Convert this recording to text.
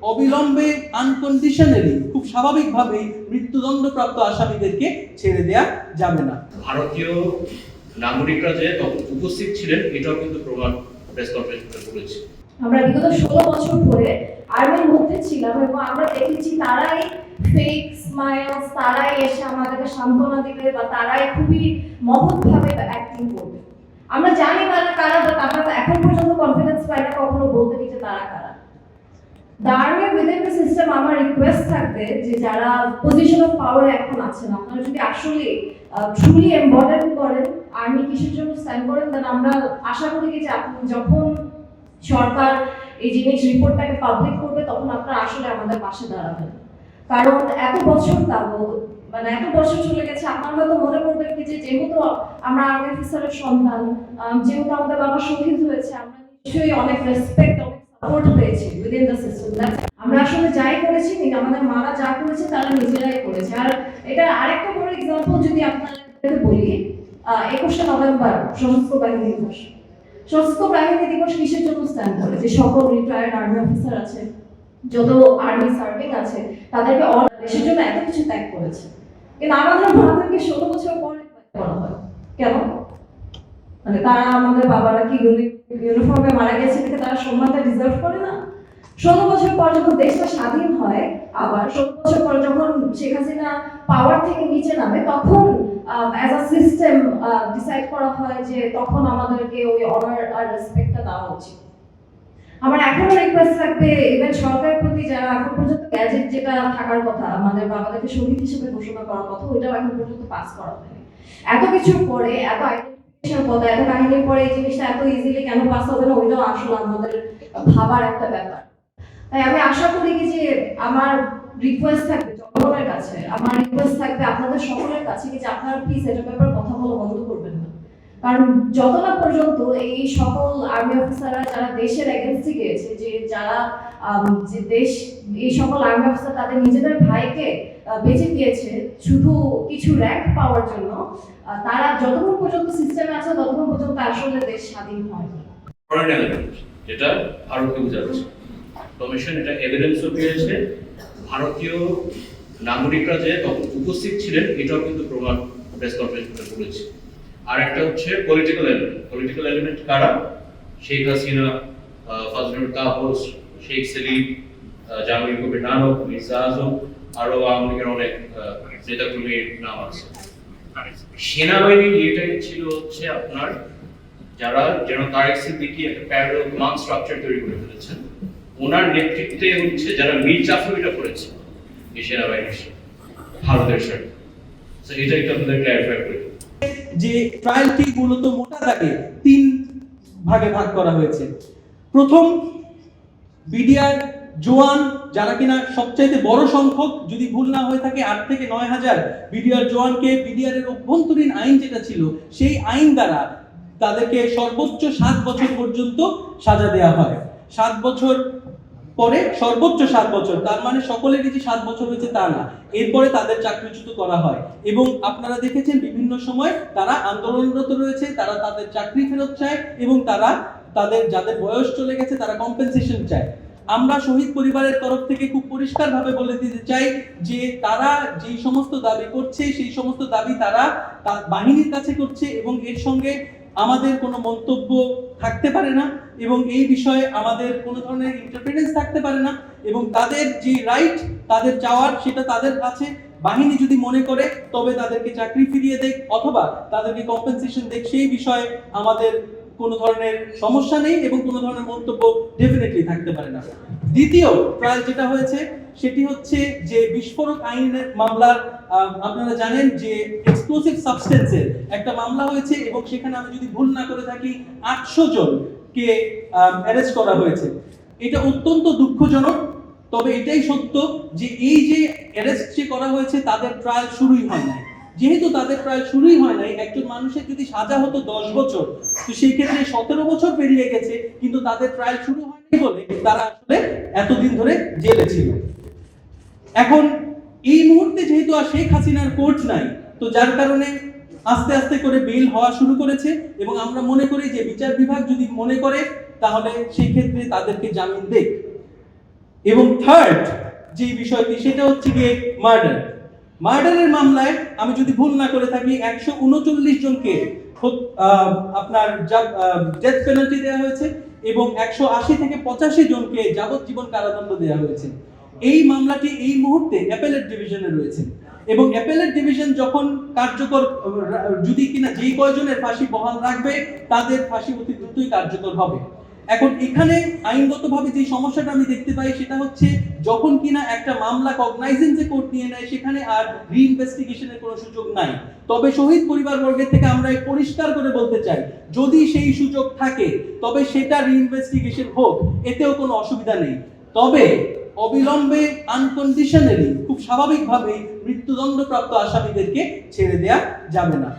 অবিলম্বে আনকন্ডিশনালি খুব স্বাভাবিকভাবেই মৃত্যুদণ্ডপ্রাপ্ত আসামিদেরকে ছেড়ে দেয়া যাবে না। ভারতীয় নাগরিকরা যে তখন উপস্থিত ছিলেন এটাও কিন্তু প্রমাণ প্রেস কনফারেন্সে বলেছে। আমরা বিগত 16 বছর ধরে আর্মির মধ্যে ছিলাম এবং আমরা দেখেছি তারাই ফেক স্মাইলস, তারাই এসে আমাদেরকে সান্ত্বনা দিবে বা তারাই খুবই মহৎভাবে অ্যাক্টিং করবে। আমরা জানি তারা কারা, বাট আমরা এখন পর্যন্ত কনফিডেন্স পাই না কখনো বলতে কি যে তারা কারা। The army within the system, আমার রিকোয়েস্ট থাকবে যে যারা পজিশন অফ পাওয়ারে এখন আছেন, আপনারা যদি আসলে ট্রুলি এমবডেড করেন আর্মি কিসের জন্য স্ট্যান্ড করেন, দেন আমরা আশা করি যে আপনি যখন সরকার এই জিনিস রিপোর্টটাকে পাবলিক করবে তখন আপনারা আসলে আমাদের পাশে দাঁড়াবেন। কারণ এত বছর এত বছর চলে গেছে, আপনারা হয়তো মনে করবেন কি যে যেহেতু আমরা আর্মি অফিসারের সন্তান, যেহেতু আমাদের বাবা শহীদ হয়েছে, আমরা নিশ্চয়ই অনেক রেসপেক্ট, অনেক সাপোর্ট পেয়েছি উইদিন দ্য সিস্টেম। আমরা আসলে যাই করেছি, আমাদের মারা যা করেছে তারা নিজেরাই করেছে। আর এটা আরেকটা বড় এক্সাম্পল যদি আপনাদের বলি, 21শে নভেম্বর সশস্ত্র বাহিনী দিবস। সশস্ত্র বাহিনী দিবস কিসের জন্য স্ট্যান্ড করে? যে সকল রিটায়ার্ড আর্মি অফিসার আছে, যত আর্মি সার্ভিং আছে, তাদেরকে দেশের জন্য এত কিছু ত্যাগ করেছে, কিন্তু আমাদের মাদেরকে 16 বছর পরে করা হয় কেন? তারা আমাদের বাবারা কি ইউনিফর্মে মারা গেছে দেখে তারা সম্মানটা ডিজার্ভ করে না? 16 বছর পর যখন দেশটা স্বাধীন হয়, আবার 16 বছর পর যখন শেখ হাসিনা পাওয়ার থেকে নিচে নামে, তখন অ্যাজ আ সিস্টেম ডিসাইড করা হয় যে তখন আমাদেরকে ওই অনার আর রেসপেক্টটা দেওয়া উচিত। আমার এখনো রিকোয়েস্ট থাকবে ইভেন সরকারের প্রতি, যারা এখন পর্যন্ত গ্যাজেট যেটা থাকার কথা, আমাদের বাবাদেরকে শহীদ হিসেবে ঘোষণা করার কথা, ওইটাও এখন পর্যন্ত পাস করা হয়নি। এত কিছুর পরে, এত আইডেন্টিফিকেশন পরে, এত কাহিনীর পরে এই জিনিসটা এত ইজিলি কেন পাস হবে না, ওইটাও আসলে আমাদের ভাবার একটা ব্যাপার। তাই আমি আশা করি কি যে আমার রিকোয়েস্ট থাকবে জনগণের কাছে, আমার রিকোয়েস্ট থাকবে আপনাদের সকলের কাছে কি যে আপনারা প্লিজ এটার ব্যাপারে কথা বলা বন্ধ করবেন না। কারণ যত না পর্যন্ত এই সকল আর্মি অফিসাররা যারা দেশের এগেন্স্টে গিয়েছে, যে যারা যে দেশ, এই সকল আর্মি অফিসার তাদের নিজেদের ভাইকে বেঁচে দিয়েছে শুধু কিছু র্যাঙ্ক পাওয়ার জন্য, তারা যতক্ষণ পর্যন্ত সিস্টেমে আছে ততক্ষণ পর্যন্ত আসলে দেশ স্বাধীন হয়। ফরেন এলিমেন্ট যেটা ভারতকে বোঝাচ্ছে, কমিশন এটা এভিডেন্সও পেয়েছে। ভারতীয় নাগরিকরা যে তখন উপস্থিত ছিলেন এটাও কিন্তু প্রমাণ প্রেস কনফারেন্সে বলেছে। আর একটা হচ্ছে পলিটিক্যাল এলিমেন্ট। পলিটিক্যাল এলিমেন্ট কারা? শেখ হাসিনা, ফজলুল তাপস, শেখ সেলিম, জাহাঙ্গীর কবির নানক, মির্জা আজম, আরো আওয়ামী লীগের অনেক নেতাকর্মীর নাম আছে। সেনাবাহিনীর এটাই ছিল হচ্ছে আপনার যারা যেন তারেক সিদ্দিকী একটা প্যারালাল কমান্ড স্ট্রাকচার তৈরি করে ফেলেছেন, ওনার নেতৃত্বে হচ্ছে যারা মীর জাফরিটা করেছে এই সেনাবাহিনীর ভারতের সাথে। তো এটাই তো আপনাদের ক্ল্যারিফাই করে যে ট্রায়ালটি মূলত মোটা দাগে 3 ভাগে ভাগ করা হয়েছে। প্রথম, বিডিআর জওয়ান, যারা কিনা সবচাইতে বড় সংখ্যক, যদি ভুল না হয়ে থাকে 8 থেকে 9 হাজার বিডিআর জওয়ানকে বিডিআর এর অভ্যন্তরীণ আইন যেটা ছিল সেই আইন দ্বারা তাদেরকে সর্বোচ্চ 7 বছর পর্যন্ত সাজা দেওয়া হয়। 7 বছর পরে সর্বোচ্চ 7 বছর, তার মানে সকলেরই যে 7 বছর হয়েছে তা না, এরপরে তাদের চাকরিচ্যুত করা হয়। এবং আপনারা দেখেছেন বিভিন্ন সময় তারা আন্দোলনরত রয়েছে, তারা তাদের চাকরি ফেরত চায় এবং তারা তাদের যাদের বয়স চলে গেছে তারা কম্পেনসেশন চায়। আমরা শহীদ পরিবারের তরফ থেকে খুব পরিষ্কারভাবে বলে দিতে চাই যে তারা যেই সমস্ত দাবি করছে সেই সমস্ত দাবি তারা বাহিনীর কাছে করছে এবং এর সঙ্গে আমাদের কোনো মন্তব্য থাকতে পারে না এবং এই বিষয়ে আমাদের কোনো ধরনের ইন্টারফারেন্স থাকতে পারে না এবং তাদের যে রাইট তাদের চাওয়ার সেটা তাদের কাছে। বাহিনী যদি মনে করে তবে তাদেরকে চাকরি ফিরিয়ে দেখ অথবা তাদেরকে কম্পেনসেশন দেখ, সেই বিষয়ে আমাদের কোনো ধরনের সমস্যা নেই এবং কোনো ধরনের মন্তব্য ডেফিনেটলি থাকতে পারে না। দ্বিতীয় ট্রায়াল যেটা হয়েছে সেটি হচ্ছে যে বিস্ফোরক আইনের মামলার, আপনারা জানেন যে এক্সপ্লোসিভ সাবস্টেন্সের একটা মামলা হয়েছে এবং সেখানে আমি যদি ভুল না করে থাকি 800 জনকে অ্যারেস্ট করা হয়েছে। এটা অত্যন্ত দুঃখজনক, তবে এটাই সত্য যে এই যে অ্যারেস্ট করা হয়েছে তাদের ট্রায়াল শুরুই হয় নাই। যেহেতু তাদের ট্রায়াল শুরুই হয় নাই, একজন মানুষের যদি সাজা হতো 10 বছর, তো সেই ক্ষেত্রে 17 বছর পেরিয়ে গেছে কিন্তু তাদের ট্রায়াল শুরু হয়নি বলে তারা আসলে এতদিন ধরে জেলে ছিল। এখন এই মুহূর্তে যেহেতু আর শেখ হাসিনার কোর্ট নাই, তো যার কারণে আস্তে আস্তে করে বেল হওয়া শুরু করেছে এবং আমরা মনে করি যে বিচার বিভাগ যদি মনে করে তাহলে সেই ক্ষেত্রে তাদেরকে জামিন দেয়। এবং থার্ড যে বিষয়টি সেটা হচ্ছে গিয়ে মার্ডারের মামলায় আমি যদি ভুল না করে থাকি 139 জনকে আপনার ডেথ পেনাল্টি দেওয়া হয়েছে এবং 180 থেকে 85 জনকে যাবজ্জীবন কারাদণ্ড দেওয়া হয়েছে। এই মামলাটি এই মুহূর্তে অ্যাপেলেট ডিভিশনে রয়েছে এবং অ্যাপেলেট ডিভিশন যখন কার্যকর যদি কিনা যেই কয়জনের ফাঁসি বহাল রাখবে তাদের ফাঁসি অতি দ্রুতই কার্যকর হবে। এখন এখানে আইনগতভাবে যে সমস্যাটা আমি দেখতে পাই সেটা হচ্ছে যখন কিনা একটা মামলা কগনাইজেন্সে কোর্ট নিয়ে নেয় সেখানে আর রিইনভেস্টিগেশনের কোনো সুযোগ নাই। তবে শহীদ পরিবারবর্গের থেকে আমরা পরিষ্কার করে বলতে চাই যদি সেই সুযোগ থাকে তবে সেটা রিইনভেস্টিগেশন হোক, এতেও কোনো অসুবিধা নেই। তবে অবিলম্বে আনকন্ডিশনালি খুব স্বাভাবিকভাবে মৃত্যুদণ্ডপ্রাপ্ত আসামিদেরকে ছেড়ে দেয়া যাবে না।